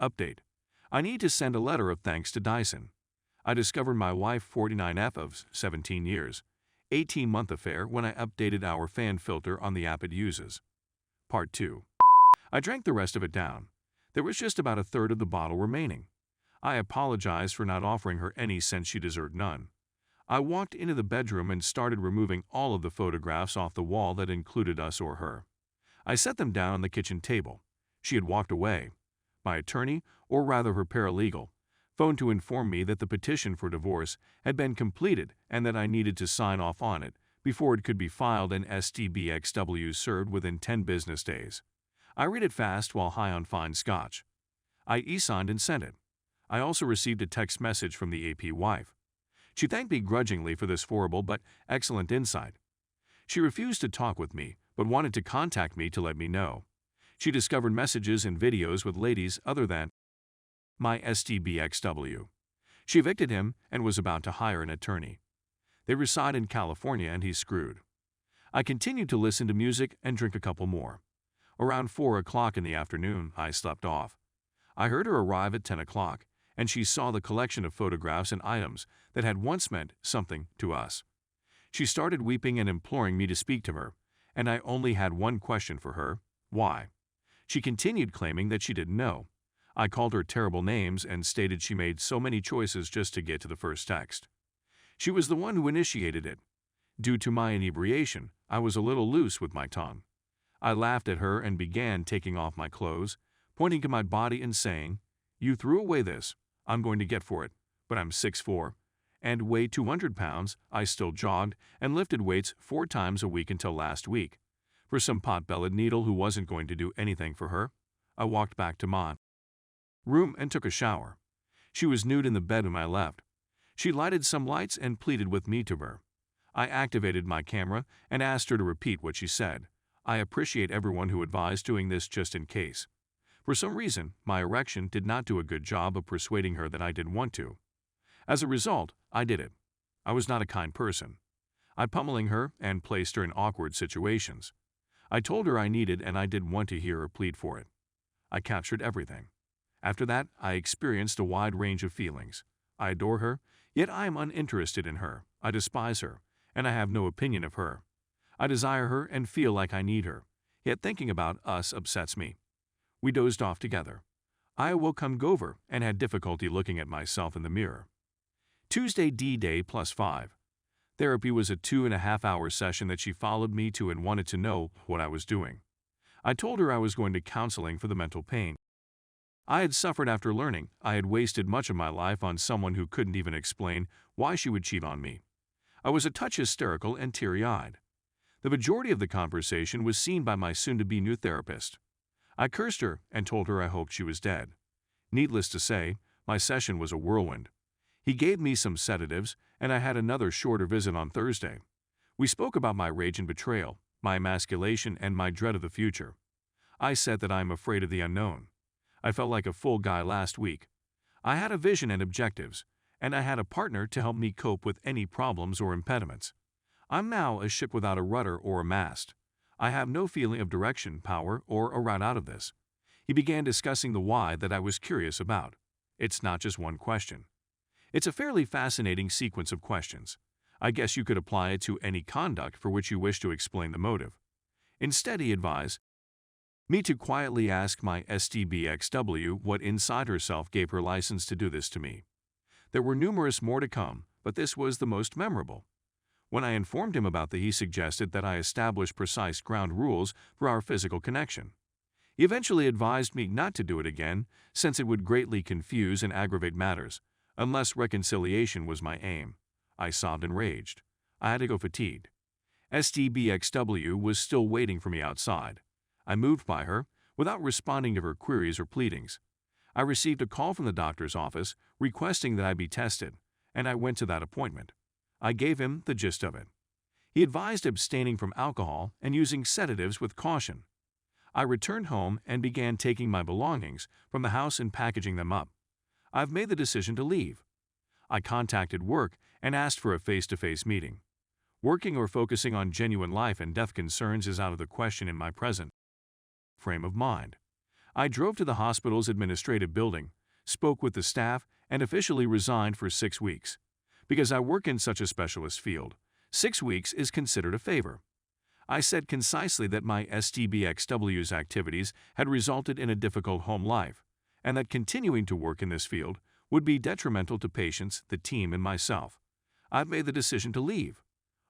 Update. I need to send a letter of thanks to Dyson. I discovered my wife 49F of 17 years, 18-month affair when I updated our fan filter on the app it uses. Part 2. I drank the rest of it down. There was just about a third of the bottle remaining. I apologized for not offering her any since she deserved none. I walked into the bedroom and started removing all of the photographs off the wall that included us or her. I set them down on the kitchen table. She had walked away. My attorney, or rather her paralegal, phoned to inform me that the petition for divorce had been completed and that I needed to sign off on it before it could be filed and STBXW served within 10 business days. I read it fast while high on fine scotch. I e-signed and sent it. I also received a text message from the AP wife. She thanked me grudgingly for this horrible but excellent insight. She refused to talk with me, but wanted to contact me to let me know. She discovered messages and videos with ladies other than my STBXW. She evicted him and was about to hire an attorney. They reside in California and he's screwed. I continued to listen to music and drink a couple more. Around 4 o'clock in the afternoon, I slept off. I heard her arrive at 10 o'clock, and she saw the collection of photographs and items that had once meant something to us. She started weeping and imploring me to speak to her, and I only had one question for her: why? She continued claiming that she didn't know. I called her terrible names and stated she made so many choices just to get to the first text. She was the one who initiated it. Due to my inebriation, I was a little loose with my tongue. I laughed at her and began taking off my clothes, pointing to my body and saying, "You threw away this. I'm going to get for it, but I'm 6'4", and weigh 200 pounds. I still jogged and lifted weights 4 times a week until last week. For some pot-bellied needle who wasn't going to do anything for her, I walked back to my room and took a shower. She was nude in the bed when I left. She lighted some lights and pleaded with me to her. I activated my camera and asked her to repeat what she said. I appreciate everyone who advised doing this just in case. For some reason, my erection did not do a good job of persuading her that I didn't want to. As a result, I did it. I was not a kind person. I pummeling her and placed her in awkward situations. I told her I needed and I didn't want to hear her plead for it. I captured everything. After that, I experienced a wide range of feelings. I adore her, yet I am uninterested in her. I despise her, and I have no opinion of her. I desire her and feel like I need her, yet thinking about us upsets me. We dozed off together. I awoke hungover and had difficulty looking at myself in the mirror. Tuesday D-Day +5. Therapy was a 2.5-hour session that she followed me to and wanted to know what I was doing. I told her I was going to counseling for the mental pain I had suffered after learning I had wasted much of my life on someone who couldn't even explain why she would cheat on me. I was a touch hysterical and teary-eyed. The majority of the conversation was seen by my soon-to-be new therapist. I cursed her and told her I hoped she was dead. Needless to say, my session was a whirlwind. He gave me some sedatives, and I had another shorter visit on Thursday. We spoke about my rage and betrayal, my emasculation, and my dread of the future. I said that I am afraid of the unknown. I felt like a full guy last week. I had a vision and objectives, and I had a partner to help me cope with any problems or impediments. I'm now a ship without a rudder or a mast. I have no feeling of direction, power, or a route out of this. He began discussing the why that I was curious about. It's not just one question. It's a fairly fascinating sequence of questions. I guess you could apply it to any conduct for which you wish to explain the motive. Instead, he advised me to quietly ask my STBXW what inside herself gave her license to do this to me. There were numerous more to come, but this was the most memorable. When I informed him about he suggested that I establish precise ground rules for our physical connection. He eventually advised me not to do it again, since it would greatly confuse and aggravate matters, unless reconciliation was my aim. I sobbed and raged. I had to go fatigued. STBXW was still waiting for me outside. I moved by her, without responding to her queries or pleadings. I received a call from the doctor's office requesting that I be tested, and I went to that appointment. I gave him the gist of it. He advised abstaining from alcohol and using sedatives with caution. I returned home and began taking my belongings from the house and packaging them up. I've made the decision to leave. I contacted work and asked for a face-to-face meeting. Working or focusing on genuine life and death concerns is out of the question in my present frame of mind. I drove to the hospital's administrative building, spoke with the staff, and officially resigned for 6 weeks. Because I work in such a specialist field, 6 weeks is considered a favor. I said concisely that my STBXW's activities had resulted in a difficult home life, and that continuing to work in this field would be detrimental to patients, the team, and myself. I've made the decision to leave.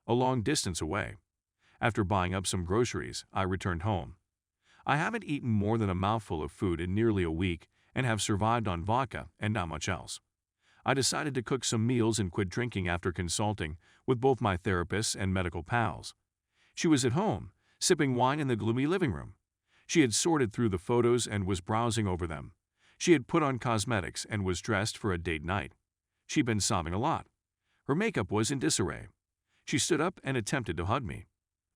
A long distance away. After buying up some groceries, I returned home. I haven't eaten more than a mouthful of food in nearly a week and have survived on vodka and not much else. I decided to cook some meals and quit drinking after consulting with both my therapists and medical pals. She was at home, sipping wine in the gloomy living room. She had sorted through the photos and was browsing over them. She had put on cosmetics and was dressed for a date night. She'd been sobbing a lot. Her makeup was in disarray. She stood up and attempted to hug me.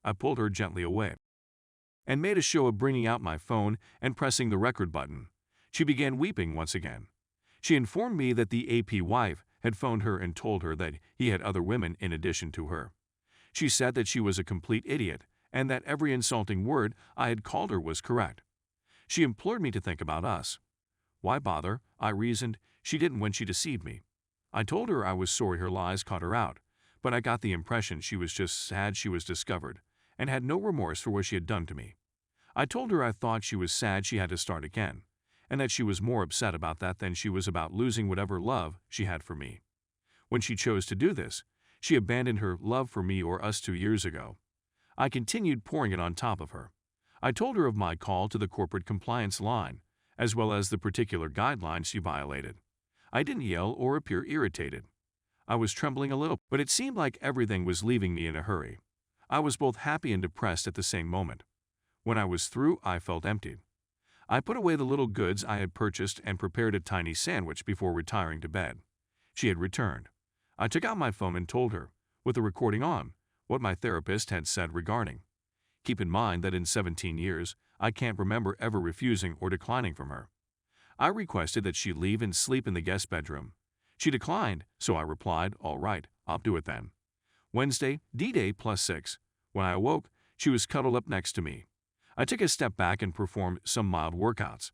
I pulled her gently away and made a show of bringing out my phone and pressing the record button. She began weeping once again. She informed me that the AP wife had phoned her and told her that he had other women in addition to her. She said that she was a complete idiot and that every insulting word I had called her was correct. She implored me to think about us. Why bother, I reasoned. She didn't when she deceived me. I told her I was sorry her lies caught her out, but I got the impression she was just sad she was discovered and had no remorse for what she had done to me. I told her I thought she was sad she had to start again, and that she was more upset about that than she was about losing whatever love she had for me. When she chose to do this, she abandoned her love for me or us 2 years ago. I continued pouring it on top of her. I told her of my call to the corporate compliance line, as well as the particular guidelines she violated. I didn't yell or appear irritated. I was trembling a little, but it seemed like everything was leaving me in a hurry. I was both happy and depressed at the same moment. When I was through, I felt empty. I put away the little goods I had purchased and prepared a tiny sandwich before retiring to bed. She had returned. I took out my phone and told her, with the recording on, what my therapist had said regarding. Keep in mind that in 17 years, I can't remember ever refusing or declining from her. I requested that she leave and sleep in the guest bedroom. She declined, so I replied, all right, I'll do it then. Wednesday, D-Day +6. When I awoke, she was cuddled up next to me. I took a step back and performed some mild workouts.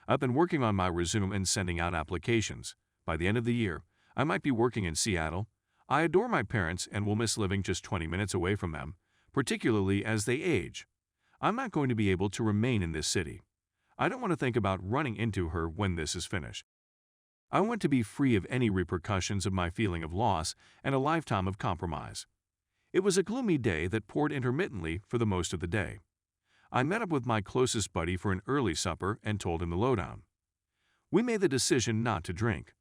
I've been working on my resume and sending out applications. By the end of the year, I might be working in Seattle. I adore my parents and will miss living just 20 minutes away from them, particularly as they age. I'm not going to be able to remain in this city. I don't want to think about running into her when this is finished. I want to be free of any repercussions of my feeling of loss and a lifetime of compromise. It was a gloomy day that poured intermittently for the most of the day. I met up with my closest buddy for an early supper and told him the lowdown. We made the decision not to drink.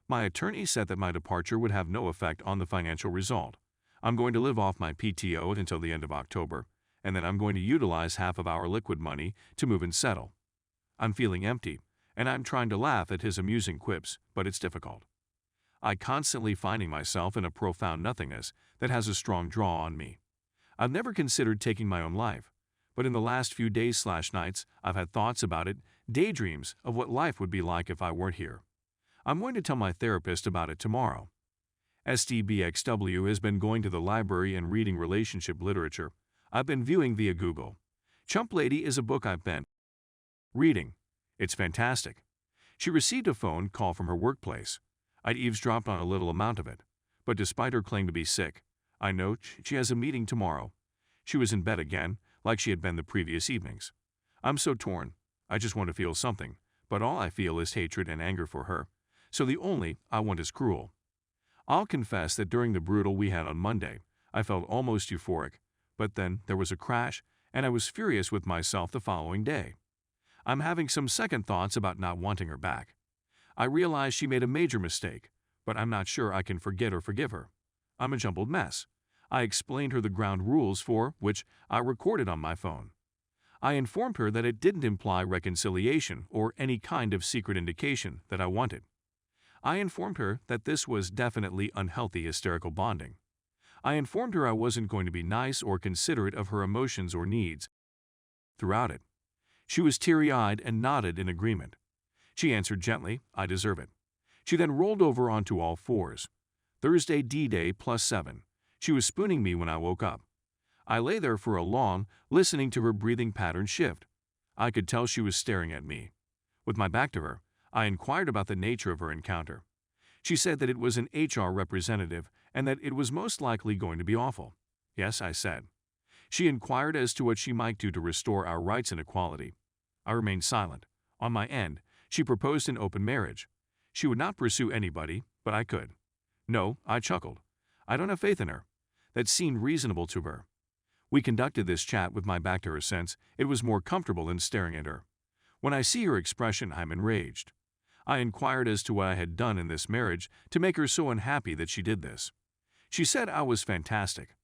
My attorney said that my departure would have no effect on the financial result. I'm going to live off my PTO until the end of October, and then I'm going to utilize half of our liquid money to move and settle. I'm feeling empty, and I'm trying to laugh at his amusing quips, but it's difficult. I constantly finding myself in a profound nothingness that has a strong draw on me. I've never considered taking my own life, but in the last few days/nights, I've had thoughts about it, daydreams of what life would be like if I weren't here. I'm going to tell my therapist about it tomorrow. STBXW has been going to the library and reading relationship literature I've been viewing via Google. Chump Lady is a book I've been reading. It's fantastic. She received a phone call from her workplace. I'd eavesdropped on a little amount of it, but despite her claim to be sick, I know she has a meeting tomorrow. She was in bed again, like she had been the previous evenings. I'm so torn. I just want to feel something, but all I feel is hatred and anger for her, so the only I want is cruel. I'll confess that during the brutal we had on Monday, I felt almost euphoric, but then there was a crash, and I was furious with myself the following day. I'm having some second thoughts about not wanting her back. I realize she made a major mistake, but I'm not sure I can forget or forgive her. I'm a jumbled mess. I explained her the ground rules for which I recorded on my phone. I informed her that it didn't imply reconciliation or any kind of secret indication that I wanted. I informed her that this was definitely unhealthy hysterical bonding. I informed her I wasn't going to be nice or considerate of her emotions or needs throughout it. She was teary-eyed and nodded in agreement. She answered gently, I deserve it. She then rolled over onto all fours. Thursday D-Day +7. She was spooning me when I woke up. I lay there for a long, listening to her breathing pattern shift. I could tell she was staring at me. With my back to her, I inquired about the nature of her encounter. She said that it was an HR representative and that it was most likely going to be awful. Yes, I said. She inquired as to what she might do to restore our rights and equality. I remained silent. On my end, she proposed an open marriage. She would not pursue anybody, but I could. No, I chuckled. I don't have faith in her. That seemed reasonable to her. We conducted this chat with my back to her since it was more comfortable than staring at her. When I see her expression, I'm enraged. I inquired as to what I had done in this marriage to make her so unhappy that she did this. She said I was fantastic.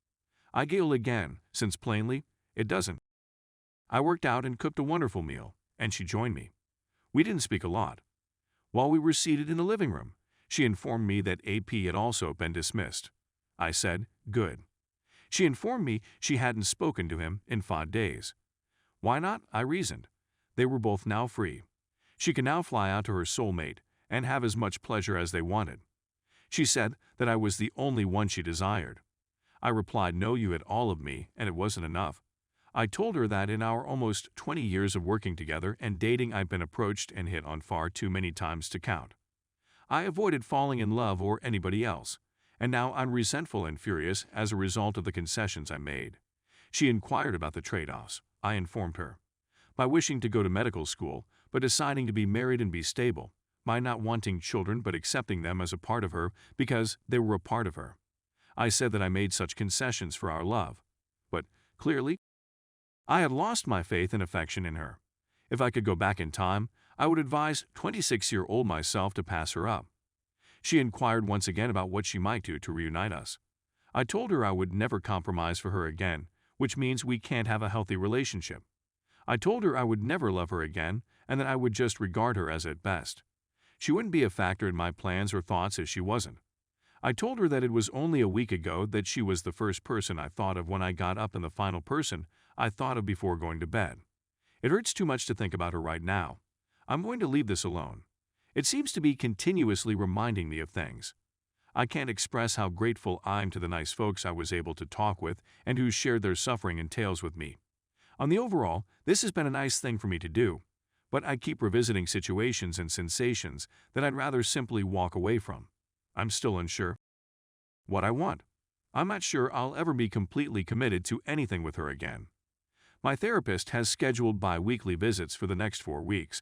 I giggled again, since plainly, it doesn't. I worked out and cooked a wonderful meal, and she joined me. We didn't speak a lot. While we were seated in the living room, she informed me that AP had also been dismissed. I said, good. She informed me she hadn't spoken to him in 5 days. Why not? I reasoned. They were both now free. She could now fly out to her soulmate and have as much pleasure as they wanted. She said that I was the only one she desired. I replied, no, you had all of me, and it wasn't enough. I told her that in our almost 20 years of working together and dating, I'd been approached and hit on far too many times to count. I avoided falling in love or anybody else, and now I'm resentful and furious as a result of the concessions I made. She inquired about the trade-offs. I informed her. By wishing to go to medical school, but deciding to be married and be stable. By not wanting children but accepting them as a part of her because they were a part of her. I said that I made such concessions for our love. But, clearly, I had lost my faith and affection in her. If I could go back in time, I would advise 26-year-old myself to pass her up. She inquired once again about what she might do to reunite us. I told her I would never compromise for her again, which means we can't have a healthy relationship. I told her I would never love her again and that I would just regard her as at best. She wouldn't be a factor in my plans or thoughts if she wasn't. I told her that it was only a week ago that she was the first person I thought of when I got up and the final person I thought of before going to bed. It hurts too much to think about her right now. I'm going to leave this alone. It seems to be continuously reminding me of things. I can't express how grateful I'm to the nice folks I was able to talk with and who shared their suffering and tales with me. On the overall, this has been a nice thing for me to do, but I keep revisiting situations and sensations that I'd rather simply walk away from. I'm still unsure what I want. I'm not sure I'll ever be completely committed to anything with her again. My therapist has scheduled bi-weekly visits for the next 4 weeks.